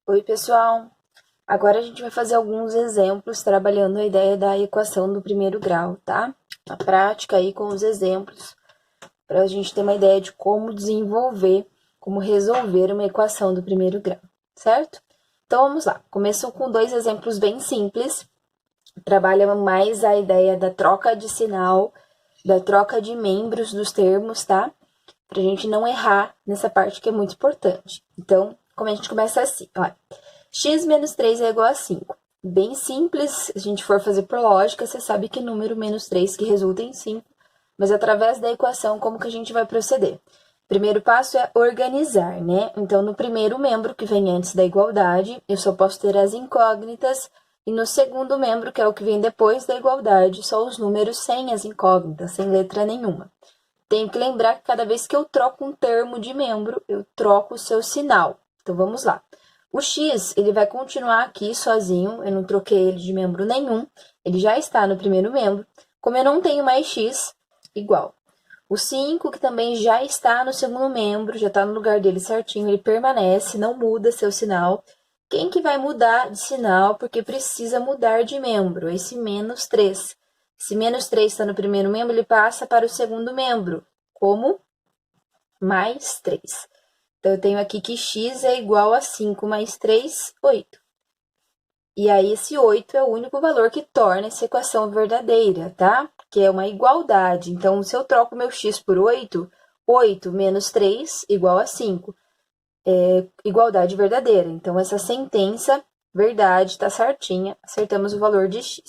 Oi, pessoal! Agora a gente vai fazer alguns exemplos trabalhando a ideia da equação do primeiro grau, tá? Na prática aí com os exemplos, para a gente ter uma ideia de como desenvolver, como resolver uma equação do primeiro grau, certo? Então vamos lá. Começou com dois exemplos bem simples. Trabalha mais a ideia da troca de sinal, da troca de membros dos termos, tá? Pra gente não errar nessa parte que é muito importante. Então, como a gente começa assim, olha. X menos 3 é igual a 5. Bem simples, se a gente for fazer por lógica, você sabe que número menos 3 que resulta em 5, mas através da equação, como que a gente vai proceder? Primeiro passo é organizar, né? Então, no primeiro membro que vem antes da igualdade, eu só posso ter as incógnitas, e no segundo membro, que é o que vem depois da igualdade, só os números sem as incógnitas, sem letra nenhuma. Tenho que lembrar que cada vez que eu troco um termo de membro, eu troco o seu sinal. Então, vamos lá. O x, ele vai continuar aqui sozinho, eu não troquei ele de membro nenhum, ele já está no primeiro membro. Como eu não tenho mais x, igual. O 5, que também já está no segundo membro, já está no lugar dele certinho, ele permanece, não muda seu sinal. Quem que vai mudar de sinal porque precisa mudar de membro? Esse menos 3. Se menos 3 está no primeiro membro, ele passa para o segundo membro, como mais 3. Então, eu tenho aqui que x é igual a 5 mais 3, 8. E aí, esse 8 é o único valor que torna essa equação verdadeira, tá? Que é uma igualdade. Então, se eu troco meu x por 8, 8 menos 3 igual a 5. É igualdade verdadeira. Então, essa sentença, verdade, está certinha. Acertamos o valor de x.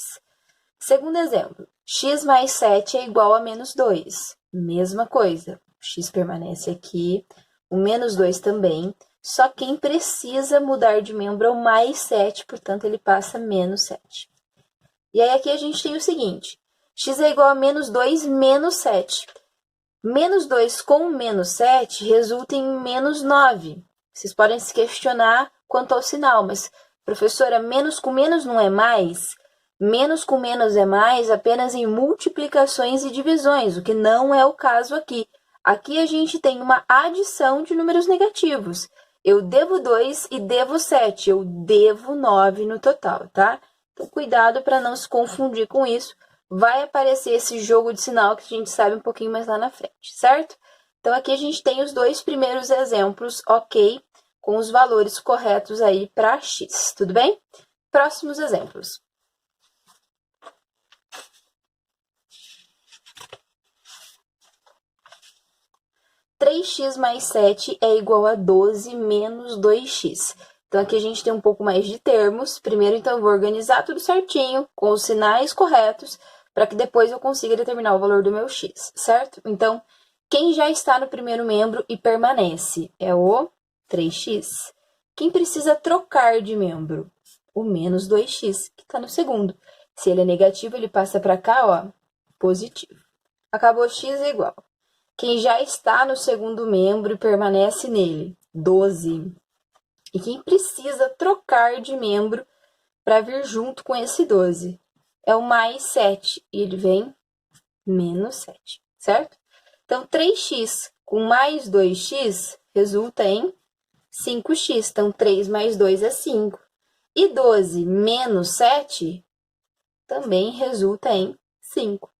Segundo exemplo, x mais 7 é igual a menos 2. Mesma coisa. O x permanece aqui. O menos 2 também, só quem precisa mudar de membro é o mais 7, portanto, ele passa menos 7. E aí, aqui a gente tem o seguinte, x é igual a menos 2 menos 7. Menos 2 com menos 7 resulta em menos 9. Vocês podem se questionar quanto ao sinal, mas, professora, menos com menos não é mais? Menos com menos é mais apenas em multiplicações e divisões, o que não é o caso aqui. Aqui a gente tem uma adição de números negativos. Eu devo 2 e devo 7. Eu devo 9 no total, tá? Então, cuidado para não se confundir com isso. Vai aparecer esse jogo de sinal que a gente sabe um pouquinho mais lá na frente, certo? Então, aqui a gente tem os dois primeiros exemplos, ok? Com os valores corretos aí para x, tudo bem? Próximos exemplos. 3x mais 7 é igual a 12 menos 2x. Então, aqui a gente tem um pouco mais de termos. Primeiro, então, eu vou organizar tudo certinho, com os sinais corretos, para que depois eu consiga determinar o valor do meu x, certo? Então, quem já está no primeiro membro e permanece é o 3x. Quem precisa trocar de membro? O menos 2x, que está no segundo. Se ele é negativo, ele passa para cá, ó, positivo. Acabou, x é igual. Quem já está no segundo membro e permanece nele, 12. E quem precisa trocar de membro para vir junto com esse 12 é o mais 7, e ele vem menos 7, certo? Então, 3x com mais 2x resulta em 5x. Então, 3 mais 2 é 5. E 12 menos 7 também resulta em 5.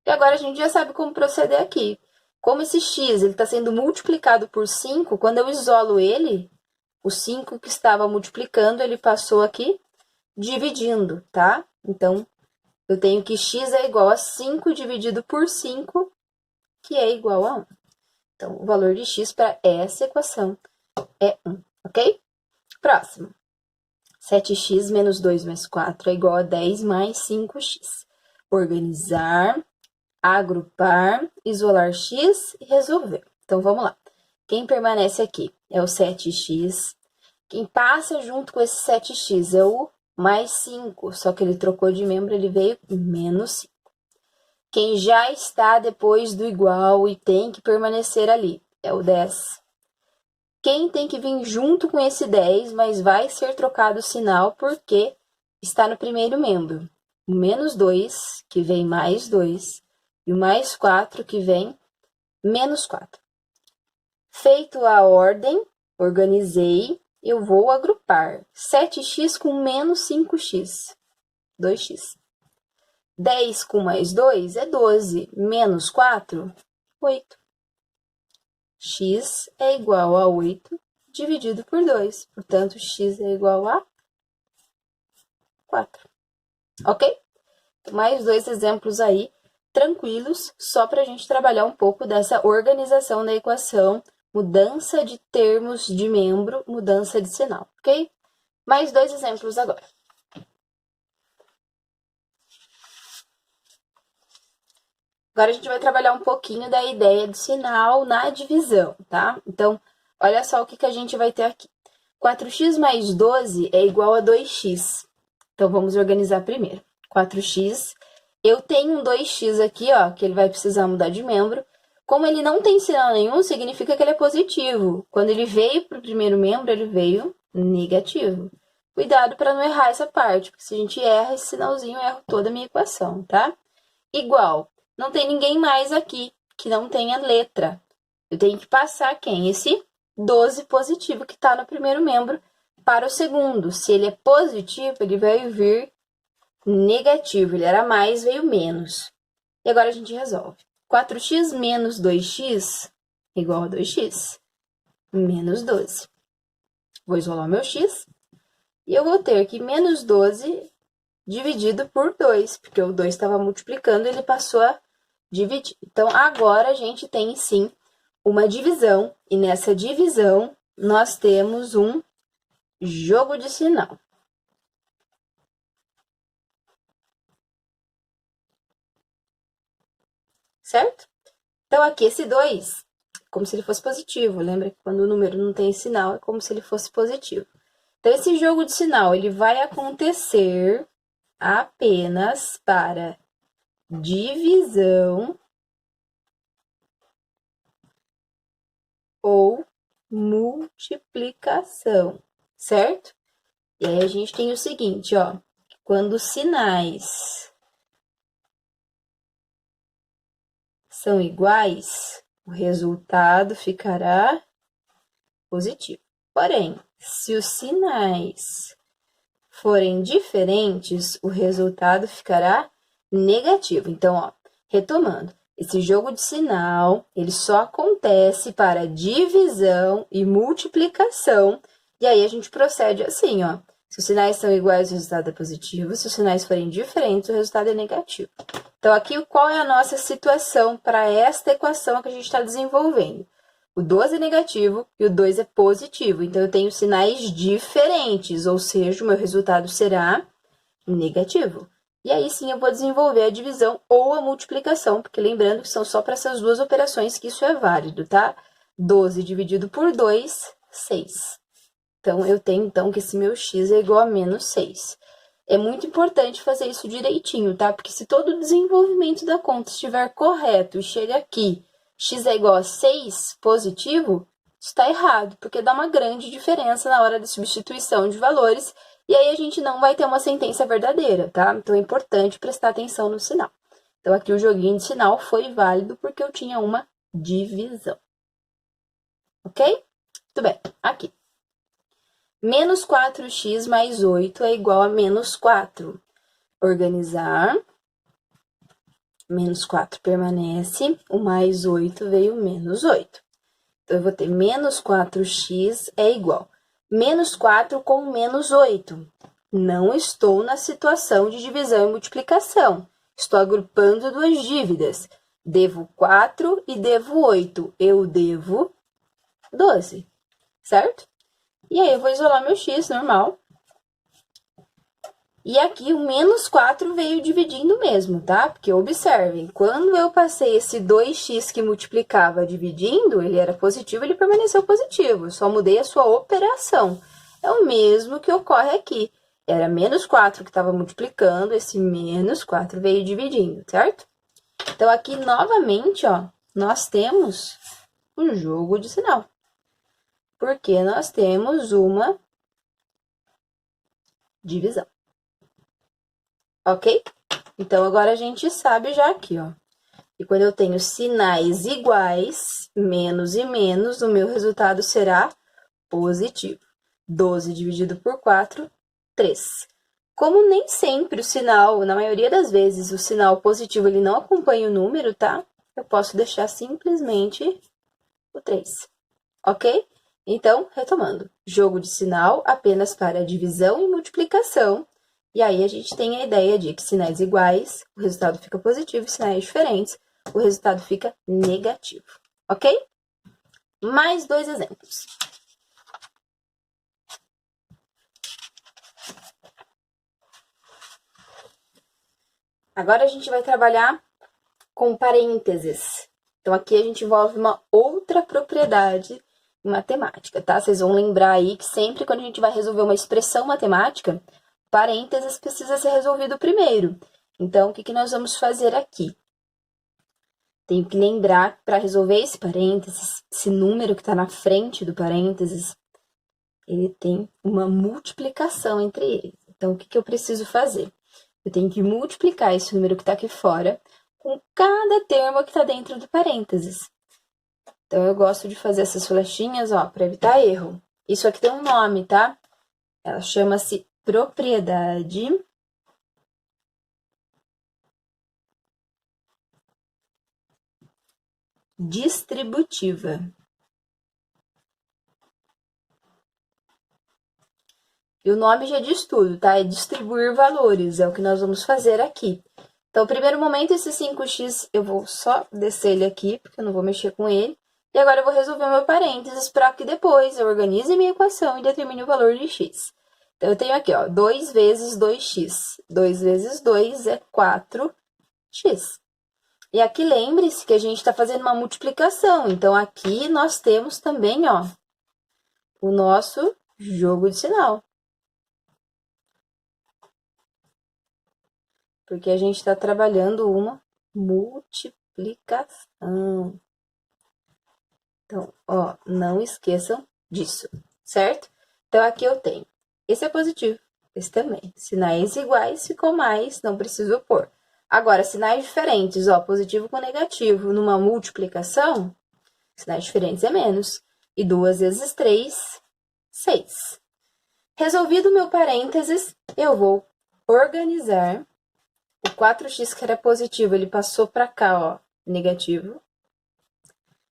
E agora a gente já sabe como proceder aqui. Como esse x está sendo multiplicado por 5, quando eu isolo ele, o 5 que estava multiplicando, ele passou aqui dividindo, tá? Então, eu tenho que x é igual a 5 dividido por 5, que é igual a 1. Então, o valor de x para essa equação é 1, ok? Próximo. 7x menos 2 mais 4 é igual a 10 mais 5x. Organizar, agrupar, isolar x e resolver. Então, vamos lá. Quem permanece aqui é o 7x. Quem passa junto com esse 7x é o mais 5, só que ele trocou de membro, ele veio menos 5. Quem já está depois do igual e tem que permanecer ali é o 10. Quem tem que vir junto com esse 10, mas vai ser trocado o sinal porque está no primeiro membro. O menos 2, que vem mais 2, e o mais 4, que vem menos 4. Feito a ordem, organizei, eu vou agrupar 7x com menos 5x, 2x. 10 com mais 2 é 12, menos 4, 8. X é igual a 8 dividido por 2, portanto, x é igual a 4. Ok? Mais dois exemplos aí, tranquilos, só para a gente trabalhar um pouco dessa organização da equação, mudança de termos de membro, mudança de sinal, ok? Mais dois exemplos agora. Agora a gente vai trabalhar um pouquinho da ideia de sinal na divisão, tá? Então, olha só o que a gente vai ter aqui. 4x mais 12 é igual a 2x. Então, vamos organizar primeiro. 4x, eu tenho um 2x aqui, ó, que ele vai precisar mudar de membro. Como ele não tem sinal nenhum, significa que ele é positivo. Quando ele veio para o primeiro membro, ele veio negativo. Cuidado para não errar essa parte, porque se a gente erra esse sinalzinho, eu erro toda a minha equação, tá? Igual, não tem ninguém mais aqui que não tenha letra. Eu tenho que passar quem? Esse 12 positivo que está no primeiro membro para o segundo. Se ele é positivo, ele vai vir negativo. Ele era mais, veio menos. E agora a gente resolve. 4x menos 2x igual a 2x menos 12. Vou isolar o meu x. E eu vou ter que menos 12 dividido por 2, porque o 2 estava multiplicando e ele passou a dividir. Então, agora a gente tem, sim, uma divisão. E nessa divisão, nós temos um jogo de sinal. Certo? Então, aqui esse 2, como se ele fosse positivo. Lembra que quando o número não tem sinal, é como se ele fosse positivo. Então, esse jogo de sinal, ele vai acontecer apenas para divisão ou multiplicação, certo? E aí a gente tem o seguinte, ó, quando os sinais são iguais, o resultado ficará positivo. Porém, se os sinais forem diferentes, o resultado ficará negativo. Então, ó, retomando, esse jogo de sinal, ele só acontece para divisão e multiplicação, e aí a gente procede assim, ó. Se os sinais são iguais, o resultado é positivo. Se os sinais forem diferentes, o resultado é negativo. Então, aqui, qual é a nossa situação para esta equação que a gente está desenvolvendo? O 12 é negativo e o 2 é positivo. Então, eu tenho sinais diferentes, ou seja, o meu resultado será negativo. E aí, sim, eu vou desenvolver a divisão ou a multiplicação, porque lembrando que são só para essas duas operações que isso é válido, tá? 12 dividido por 2, 6. Então, eu tenho, então, que esse meu x é igual a menos 6. É muito importante fazer isso direitinho, tá? Porque se todo o desenvolvimento da conta estiver correto e chega aqui, x é igual a 6 positivo, está errado, porque dá uma grande diferença na hora da substituição de valores, e aí a gente não vai ter uma sentença verdadeira, tá? Então, é importante prestar atenção no sinal. Então, aqui o joguinho de sinal foi válido porque eu tinha uma divisão. Ok? Muito bem, aqui. Menos 4x mais 8 é igual a menos 4. Organizar. Menos 4 permanece. O mais 8 veio menos 8. Então, eu vou ter menos 4x é igual. Menos 4 com menos 8. Não estou na situação de divisão e multiplicação. Estou agrupando duas dívidas. Devo 4 e devo 8. Eu devo 12. Certo? E aí, eu vou isolar meu x normal. E aqui, o menos 4 veio dividindo mesmo, tá? Porque, observem, quando eu passei esse 2x que multiplicava dividindo, ele era positivo, ele permaneceu positivo. Eu só mudei a sua operação. É o mesmo que ocorre aqui. Era menos 4 que estava multiplicando, esse menos 4 veio dividindo, certo? Então, aqui, novamente, ó, nós temos um jogo de sinal. Porque nós temos uma divisão. Ok? Então, agora a gente sabe já aqui, ó. E quando eu tenho sinais iguais, menos e menos, o meu resultado será positivo. 12 dividido por 4, 3. Como nem sempre o sinal, na maioria das vezes, o sinal positivo ele não acompanha o número, tá? Eu posso deixar simplesmente o 3, ok? Então, retomando, jogo de sinal apenas para divisão e multiplicação. E aí a gente tem a ideia de que sinais iguais, o resultado fica positivo, e sinais diferentes, o resultado fica negativo, ok? Mais 2 exemplos. Agora a gente vai trabalhar com parênteses. Então, aqui a gente envolve uma outra propriedade em matemática, tá? Vocês vão lembrar aí que sempre quando a gente vai resolver uma expressão matemática, parênteses precisa ser resolvido primeiro. Então, o que nós vamos fazer aqui? Tenho que lembrar que para resolver esse parênteses, esse número que está na frente do parênteses, ele tem uma multiplicação entre eles. Então, o que eu preciso fazer? Eu tenho que multiplicar esse número que está aqui fora com cada termo que está dentro do parênteses. Então, eu gosto de fazer essas flechinhas, ó, para evitar erro. Isso aqui tem um nome, tá? Ela chama-se propriedade distributiva. E o nome já diz tudo, tá? É distribuir valores, é o que nós vamos fazer aqui. Então, no primeiro momento, esse 5x, eu vou só descer ele aqui, porque eu não vou mexer com ele. E agora eu vou resolver o meu parênteses para que depois eu organize a minha equação e determine o valor de x. Então, eu tenho aqui, ó, 2 vezes 2x. 2 vezes 2 é 4x. E aqui, lembre-se que a gente está fazendo uma multiplicação. Então, aqui nós temos também, ó, o nosso jogo de sinal. Porque a gente está trabalhando uma multiplicação. Então, ó, não esqueçam disso, certo? Então, aqui eu tenho, esse é positivo, esse também. Sinais iguais, ficou mais, não preciso pôr. Agora, sinais diferentes, ó, positivo com negativo, numa multiplicação, sinais diferentes é menos. E 2 vezes 3, 6. Resolvido o meu parênteses, eu vou organizar. O 4x que era positivo, ele passou para cá, ó, negativo.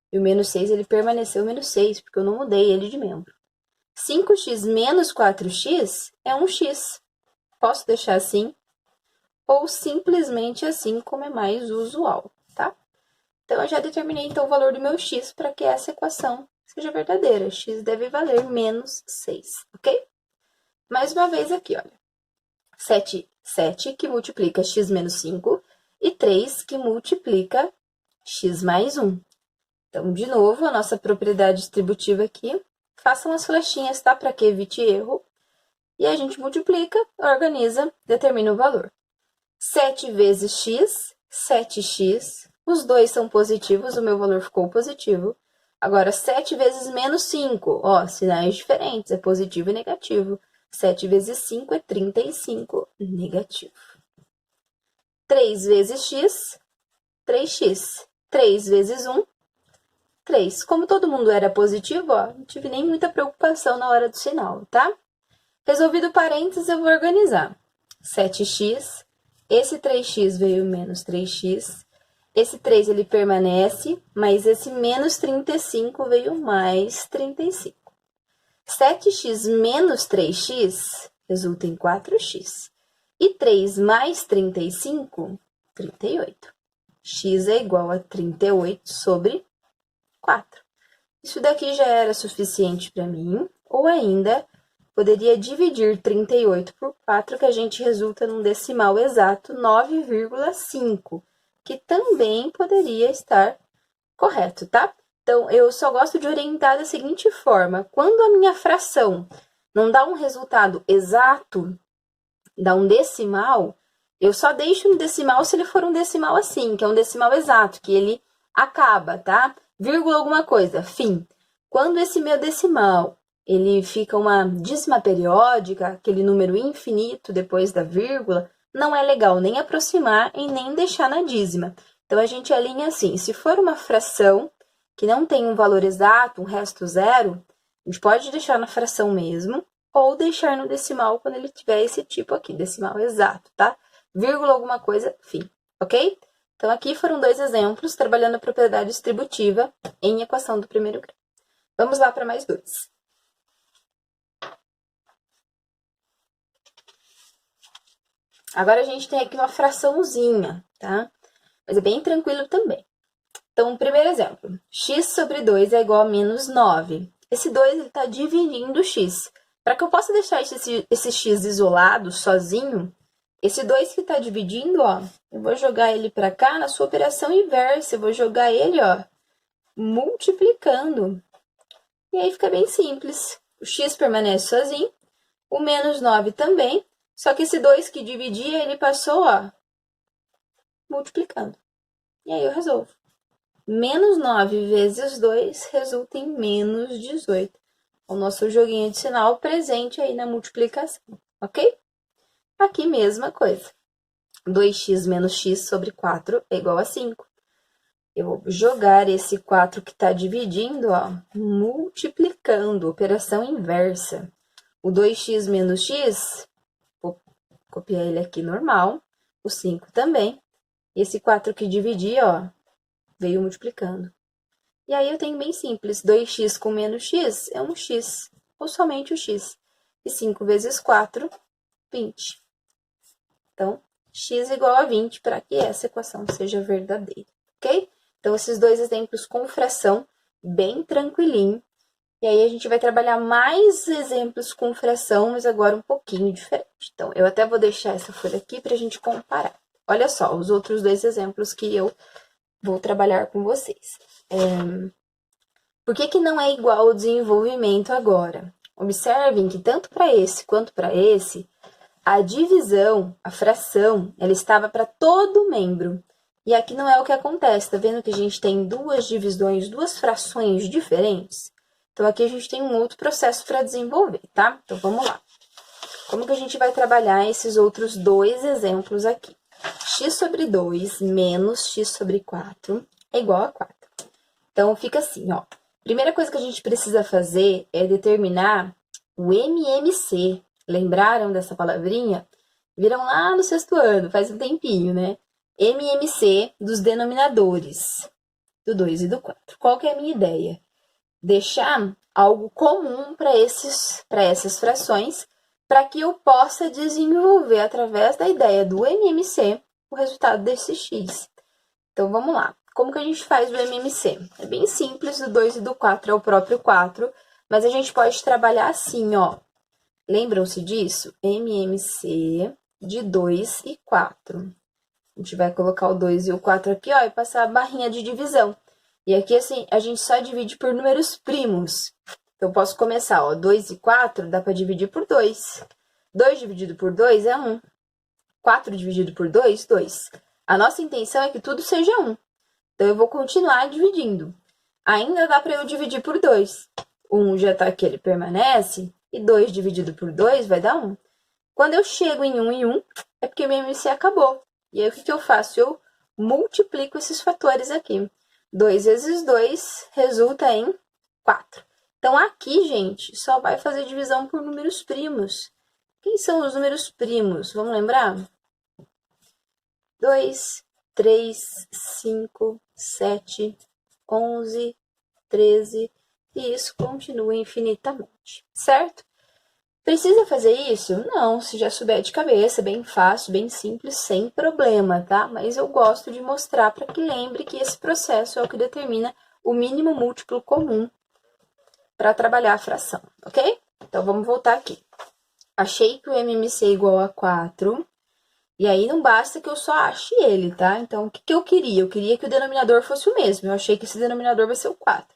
E o menos 6, ele permaneceu menos 6, porque eu não mudei ele de membro. 5x menos 4x é 1x. Posso deixar assim, ou simplesmente assim, como é mais usual, tá? Então, eu já determinei, então, o valor do meu x para que essa equação seja verdadeira. X deve valer menos 6, ok? Mais uma vez aqui, olha. 7 que multiplica x menos 5 e 3 que multiplica x mais 1. Então, de novo, a nossa propriedade distributiva aqui. Façam as flechinhas, tá? Para que evite erro. E a gente multiplica, organiza, determina o valor. 7 vezes x, 7x. Os dois são positivos, o meu valor ficou positivo. Agora, 7 vezes menos 5. Ó, sinais diferentes, é positivo e negativo. 7 vezes 5 é 35, negativo. 3 vezes x, 3x. 3 vezes 1, 3. Como todo mundo era positivo, ó, não tive nem muita preocupação na hora do sinal, tá? Resolvido o parênteses, eu vou organizar. 7x, esse 3x veio menos 3x, esse 3 ele permanece, mas esse menos 35 veio mais 35. 7x menos 3x resulta em 4x. E 3 mais 35, 38. X é igual a 38 sobre 4. Isso daqui já era suficiente para mim, ou ainda poderia dividir 38 por 4, que a gente resulta num decimal exato 9,5, que também poderia estar correto, tá? Então, eu só gosto de orientar da seguinte forma: quando a minha fração não dá um resultado exato, dá um decimal, eu só deixo no decimal se ele for um decimal assim, que é um decimal exato, que ele acaba, tá? Vírgula alguma coisa, fim. Quando esse meu decimal, ele fica uma dízima periódica, aquele número infinito depois da vírgula, não é legal nem aproximar e nem deixar na dízima. Então, a gente alinha assim, se for uma fração que não tem um valor exato, um resto zero, A gente pode deixar na fração mesmo, ou deixar no decimal quando ele tiver esse tipo aqui, decimal exato, tá? Vírgula alguma coisa, fim, ok? Então, aqui foram 2 exemplos trabalhando a propriedade distributiva em equação do primeiro grau. Vamos lá para mais 2. Agora, a gente tem aqui uma fraçãozinha, tá? Mas é bem tranquilo também. Então, primeiro exemplo. X sobre 2 é igual a menos 9. Esse 2 está dividindo x. Para que eu possa deixar esse x isolado, sozinho, esse 2 que está dividindo, ó, eu vou jogar ele para cá na sua operação inversa. Eu vou jogar ele, ó, multiplicando. E aí fica bem simples. O x permanece sozinho, o menos 9 também, só que esse 2 que dividia, ele passou, ó, multiplicando. E aí eu resolvo. Menos 9 vezes 2 resulta em menos 18. O nosso joguinho de sinal presente aí na multiplicação, ok? Aqui, mesma coisa. 2x menos x sobre 4 é igual a 5. Eu vou jogar esse 4 que está dividindo, ó, multiplicando, operação inversa. O 2x menos x, vou copiar ele aqui normal, o 5 também. Esse 4 que dividia, ó, veio multiplicando. E aí eu tenho bem simples, 2x com menos x é um x, ou somente o x. E 5 vezes 4, 20. Então, x igual a 20 para que essa equação seja verdadeira, ok? Então, esses 2 exemplos com fração, bem tranquilinho. E aí, a gente vai trabalhar mais exemplos com fração, mas agora um pouquinho diferente. Então, eu até vou deixar essa folha aqui para a gente comparar. Olha só, os outros 2 exemplos que eu vou trabalhar com vocês. Por que não é igual o desenvolvimento agora? Observem que tanto para esse quanto para esse, a divisão, a fração, ela estava para todo membro. E aqui não é o que acontece, tá vendo que a gente tem 2 divisões, 2 frações diferentes? Então, aqui a gente tem um outro processo para desenvolver, tá? Então, vamos lá. Como que a gente vai trabalhar esses outros 2 exemplos aqui? X sobre 2 menos x sobre 4 é igual a 4. Então, fica assim, ó. Primeira coisa que a gente precisa fazer é determinar o MMC. Lembraram dessa palavrinha? Viram lá no 6º ano, faz um tempinho, né? MMC dos denominadores, do 2 e do 4. Qual que é a minha ideia? Deixar algo comum para essas frações, para que eu possa desenvolver, através da ideia do MMC, o resultado desse x. Então, vamos lá. Como que a gente faz o MMC? É bem simples, do 2 e do 4 é o próprio 4, mas a gente pode trabalhar assim, ó. Lembram-se disso? MMC de 2 e 4. A gente vai colocar o 2 e o 4 aqui, ó, e passar a barrinha de divisão. E aqui, assim, a gente só divide por números primos. Então, eu posso começar, ó, 2 e 4 dá para dividir por 2. 2 dividido por 2 é 1. 4 dividido por 2, 2. A nossa intenção é que tudo seja 1. Então, eu vou continuar dividindo. Ainda dá para eu dividir por 2. O 1 já está aqui, ele permanece. E 2 dividido por 2 vai dar 1. Quando eu chego em 1 e 1, é porque meu MMC acabou. E aí, o que eu faço? Eu multiplico esses fatores aqui. 2 vezes 2 resulta em 4. Então, aqui, gente, só vai fazer divisão por números primos. Quem são os números primos? Vamos lembrar? 2, 3, 5, 7, 11, 13, e isso continua infinitamente, certo? Precisa fazer isso? Não, se já souber de cabeça, bem fácil, bem simples, sem problema, tá? Mas eu gosto de mostrar para que lembre que esse processo é o que determina o mínimo múltiplo comum para trabalhar a fração, ok? Então, vamos voltar aqui. Achei que o MMC é igual a 4, e aí não basta que eu só ache ele, tá? Então, o que eu queria? Eu queria que o denominador fosse o mesmo, eu achei que esse denominador vai ser o 4.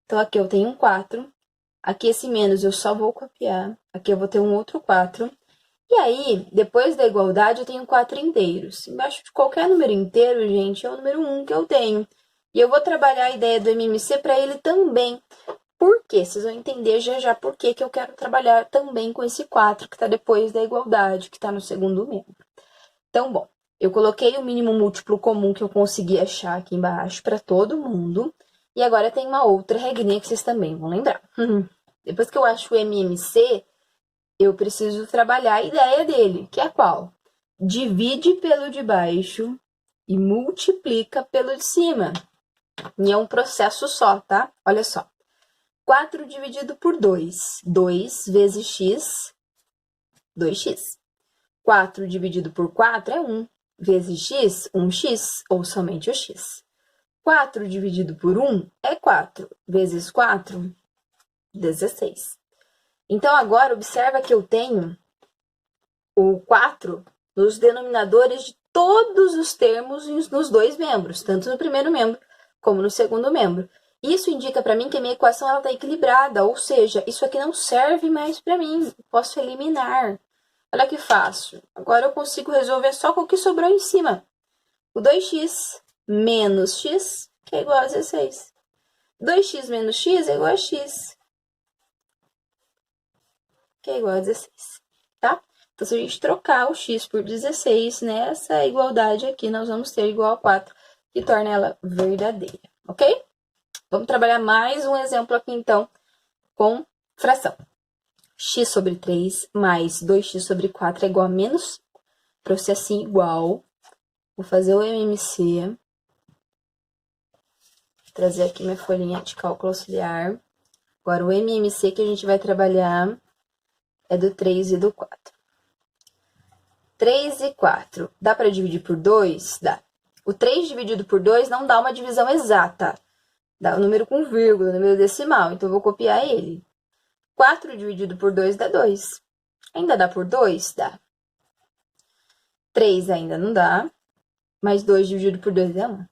Então, aqui eu tenho um 4, aqui esse menos eu só vou copiar, aqui eu vou ter um outro 4, e aí, depois da igualdade, eu tenho 4 inteiros. Embaixo de qualquer número inteiro, gente, é o número 1 que eu tenho. E eu vou trabalhar a ideia do MMC para ele também. Por quê? Vocês vão entender já já por que eu quero trabalhar também com esse 4 que está depois da igualdade, que está no segundo membro. Então, bom, eu coloquei o mínimo múltiplo comum que eu consegui achar aqui embaixo para todo mundo. E agora tem uma outra regrinha que vocês também vão lembrar. Depois que eu acho o MMC, eu preciso trabalhar a ideia dele, que é qual? Divide pelo de baixo e multiplica pelo de cima. E é um processo só, tá? Olha só. 4 dividido por 2. 2 vezes x, 2x. 4 dividido por 4 é 1. Vezes x, 1x, ou somente o x. 4 dividido por 1 é 4. Vezes 4, 16. Então, agora, observa que eu tenho o 4 nos denominadores de todos os termos nos dois membros, tanto no primeiro membro como no segundo membro. Isso indica para mim que a minha equação está equilibrada, ou seja, isso aqui não serve mais para mim, posso eliminar. Olha que fácil. Agora eu consigo resolver só com o que sobrou em cima. O 2x menos x, que é igual a 16. 2x menos x é igual a x, que é igual a 16, tá? Então, se a gente trocar o x por 16 nessa igualdade aqui, nós vamos ter igual a 4, que torna ela verdadeira, ok? Vamos trabalhar mais um exemplo aqui, então, com fração. X sobre 3 mais 2x sobre 4 é igual a menos 5. Para assim igual, vou fazer o MMC. Vou trazer aqui minha folhinha de cálculo auxiliar. Agora, o MMC que a gente vai trabalhar é do 3 e do 4. 3 e 4. Dá para dividir por 2? Dá. O 3 dividido por 2 não dá uma divisão exata. Dá um número com vírgula, um número decimal. Então, eu vou copiar ele. 4 dividido por 2 dá 2. Ainda dá por 2? Dá. 3 ainda não dá. Mas 2 dividido por 2 é 1.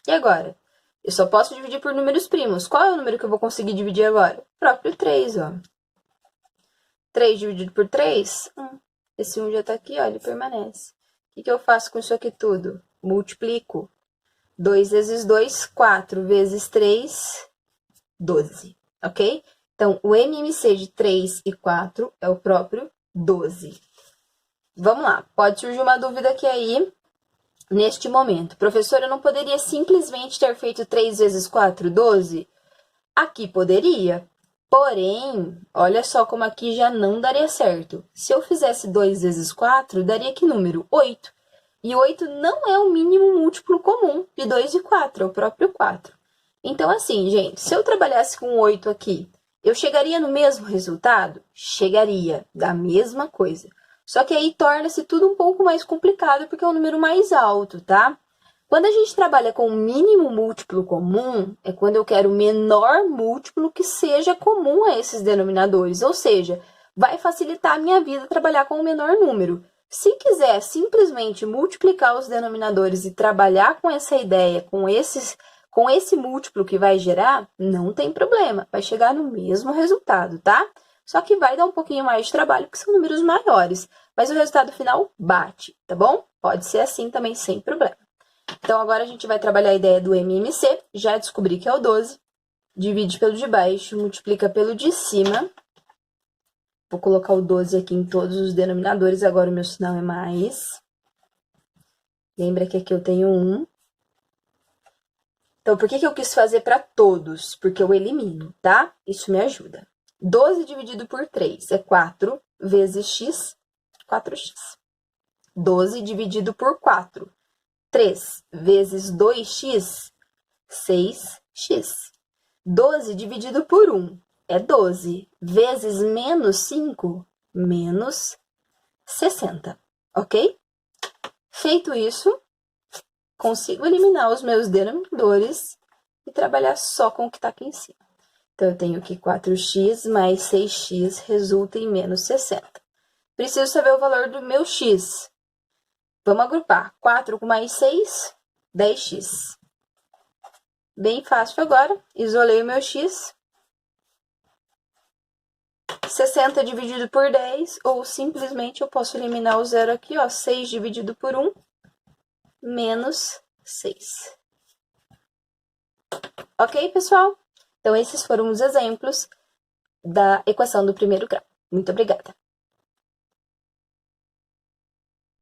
E agora? Eu só posso dividir por números primos. Qual é o número que eu vou conseguir dividir agora? O próprio 3, ó. 3 dividido por 3? 1. Esse 1 já tá aqui, ó, ele permanece. O que eu faço com isso aqui tudo? Multiplico. 2 vezes 2, 4 vezes 3, 12, ok? Então, o MMC de 3 e 4 é o próprio 12. Vamos lá, pode surgir uma dúvida aqui aí, neste momento. Professora, eu não poderia simplesmente ter feito 3 vezes 4, 12? Aqui poderia, porém, olha só como aqui já não daria certo. Se eu fizesse 2 vezes 4, daria que número? 8. E 8 não é o mínimo múltiplo comum de 2 e 4, é o próprio 4. Então, assim, gente, se eu trabalhasse com 8 aqui, eu chegaria no mesmo resultado? Chegaria, da mesma coisa. Só que aí torna-se tudo um pouco mais complicado, porque é um número mais alto, tá? Quando a gente trabalha com o mínimo múltiplo comum, é quando eu quero o menor múltiplo que seja comum a esses denominadores. Ou seja, vai facilitar a minha vida trabalhar com o menor número. Se quiser simplesmente multiplicar os denominadores e trabalhar com essa ideia, com esse múltiplo que vai gerar, não tem problema, vai chegar no mesmo resultado, tá? Só que vai dar um pouquinho mais de trabalho, porque são números maiores, mas o resultado final bate, tá bom? Pode ser assim também, sem problema. Então, agora a gente vai trabalhar a ideia do MMC, já descobri que é o 12, divide pelo de baixo, multiplica pelo de cima. Vou colocar o 12 aqui em todos os denominadores, agora o meu sinal é mais. Lembra que aqui eu tenho 1. Então, por que eu quis fazer para todos? Porque eu elimino, tá? Isso me ajuda. 12 dividido por 3 é 4 vezes x, 4x. 12 dividido por 4, 3 vezes 2x, 6x. 12 dividido por 1 é 12 vezes menos 5, menos 60, ok? Feito isso, consigo eliminar os meus denominadores e trabalhar só com o que está aqui em cima. Então, eu tenho que 4x mais 6x resulta em menos 60. Preciso saber o valor do meu x. Vamos agrupar. 4 com mais 6, 10x. Bem fácil agora. Isolei o meu x. 60 dividido por 10, ou simplesmente eu posso eliminar o zero aqui, ó. 6 dividido por 1, menos 6. Ok, pessoal? Então, esses foram os exemplos da equação do primeiro grau. Muito obrigada.